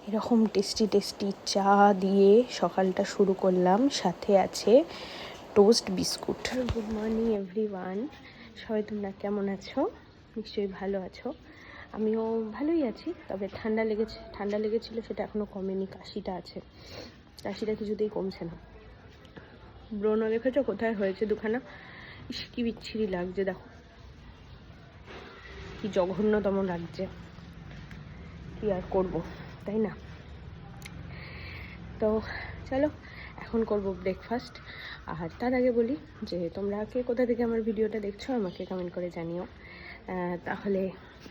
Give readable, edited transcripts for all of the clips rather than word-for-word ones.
এরকম tasty tasty চা দিয়ে সকালটা শুরু করলাম, সাথে আছে toast biscuit. Good morning everyone, সবাই তোমরা কেমন আছো? নিশ্চয়ই ভালো আছো। আমিও ভালোই আছি, তবে ঠান্ডা লেগেছিল, সেটা এখনও কমেনি। কাশিটা আছে, কাশিটা কিছুতেই কমছে না। ব্রণ দেখেছো কোথায় হয়েছে দুখানা? ইস, কি বিচ্ছিরি লাগছে, দেখো কি জঘন্যতম লাগছে। কি আর করব, তাই না? তো চলো এখন করব ব্রেকফাস্ট। আর তার আগে বলি যে তোমরা কে কোথা থেকে আমার ভিডিওটা দেখছো আমাকে কমেন্ট করে জানিও, তাহলে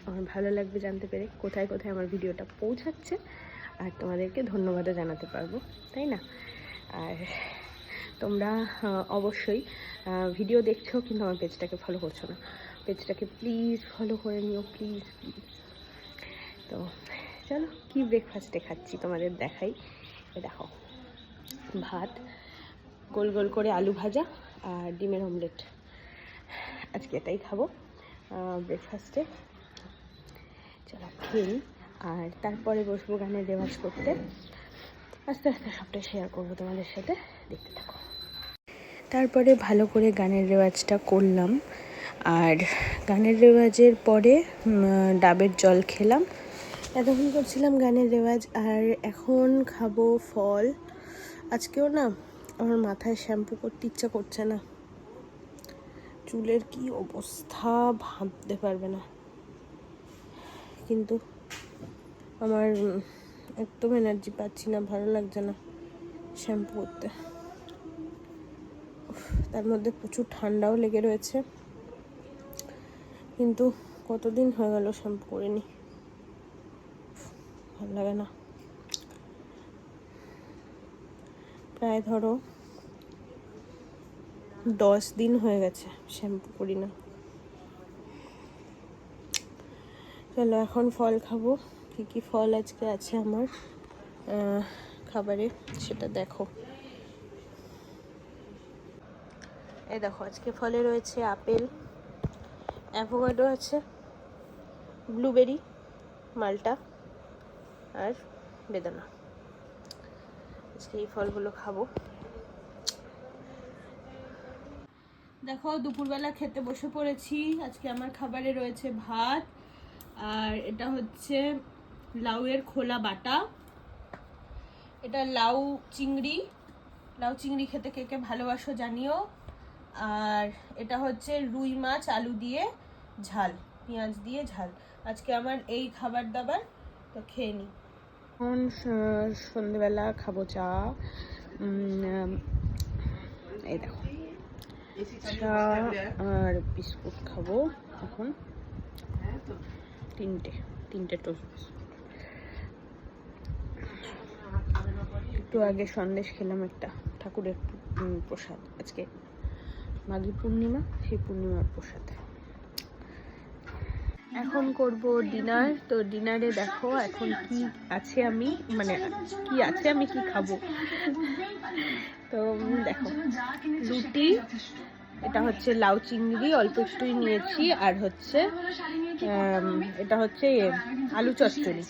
আমার ভালো লাগবে জানতে পেরে কোথায় কোথায় আমার ভিডিওটা পৌঁছাচ্ছে, আর তোমাদেরকে ধন্যবাদও জানাতে পারবো, তাই না? আর তোমরা অবশ্যই ভিডিও দেখছো কিন্তু আমার পেজটাকে ফলো করছো না, পেজটাকে প্লিজ ফলো করে নিও, প্লিজ প্লিজ। তো চলো কি ব্রেকফাস্টে খাচ্ছি তোমাদের দেখাই। দেখো, ভাত, গোল গোল করে আলু ভাজা আর ডিমের অমলেট, আজকে এটাই খাবো ব্রেকফাস্টে। চলো খেয়ে নিই, আর তারপরে বসবো গানের রেওয়াজ করতে। আস্তে আস্তে সবটা শেয়ার করবো তোমাদের সাথে, দেখতে থাকো। তারপরে ভালো করে গানের রেওয়াজটা করলাম, আর গানের রেওয়াজের পরে ডাবের জল খেলাম। এতক্ষণ করছিলাম গানের রেওয়াজ, আর এখন খাবো ফল। আজকেও না আমার মাথায় শ্যাম্পু করতে ইচ্ছা করছে না, চুলের কি অবস্থা ভাবতে পারবে না। কিন্তু আমার একদম এনার্জি পাচ্ছি না, ভালো লাগছে না শ্যাম্পু করতে। তার মধ্যে প্রচুর ঠান্ডাও লেগে রয়েছে, কিন্তু কতদিন হয়ে গেল শ্যাম্পু করিনি, ভালো লাগে না। প্রায় ধরো 10 দিন হয়ে গেছে শ্যাম্পু করি না। চলো এখন ফল খাবো। কী কী ফল আজকে আছে আমার খাবারে সেটা দেখো। এই দেখো, আজকে ফলে রয়েছে আপেল, অ্যাভোকাডো আছে, ব্লুবেরি, মাল্টা আর বেদানা। আজকে এই ফলগুলো খাবো। দেখো, দুপুরবেলা খেতে বসে পড়েছি। আজকে আমার খাবারে রয়েছে ভাত, আর এটা হচ্ছে লাউয়ের খোলা বাটা, এটা লাউ চিংড়ি খেতে কে কে ভালোবাসো জানিও। আর এটা হচ্ছে রুই মাছ আলু দিয়ে ঝাল, পেঁয়াজ দিয়ে ঝাল। আজকে আমার এই খাবার দাবার, তো খেয়ে নিই। এখন সন্ধ্যেবেলা খাবো চা। এই দেখো, চা আর বিস্কুট খাবো এখন, তিনটে টোস্ট বিস্কুট। একটু আগে সন্দেশ খেলাম, একটা ঠাকুরের প্রসাদ, আজকে মাঘী পূর্ণিমা, সেই পূর্ণিমার প্রসাদ। এখন করব ডিনার। তো ডিনারে দেখো এখন কি আছে, আমি কি খাবো। তো দেখো, রুটি, এটা হচ্ছে লাউ চিংড়ি অল্প একটুই নিয়েছি, আর হচ্ছে এটা হচ্ছে আলু চচ্চড়ি।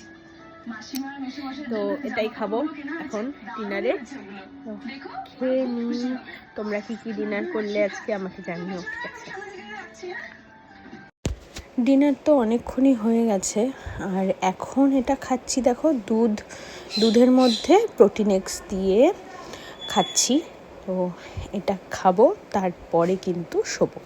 তো এটাই খাবো এখন ডিনারে। খেয়ে নিই। তোমরা কি কি ডিনার করলে আজকে আমাকে জানিও, ঠিক আছে? ডিনার তো অনেকক্ষণই হয়ে গেছে, আর এখন এটা খাচ্ছি। দেখো, দুধের মধ্যে প্রোটিন এক্স দিয়ে খাচ্ছি। তো এটা খাবো, তারপরে কিন্তু শোবো।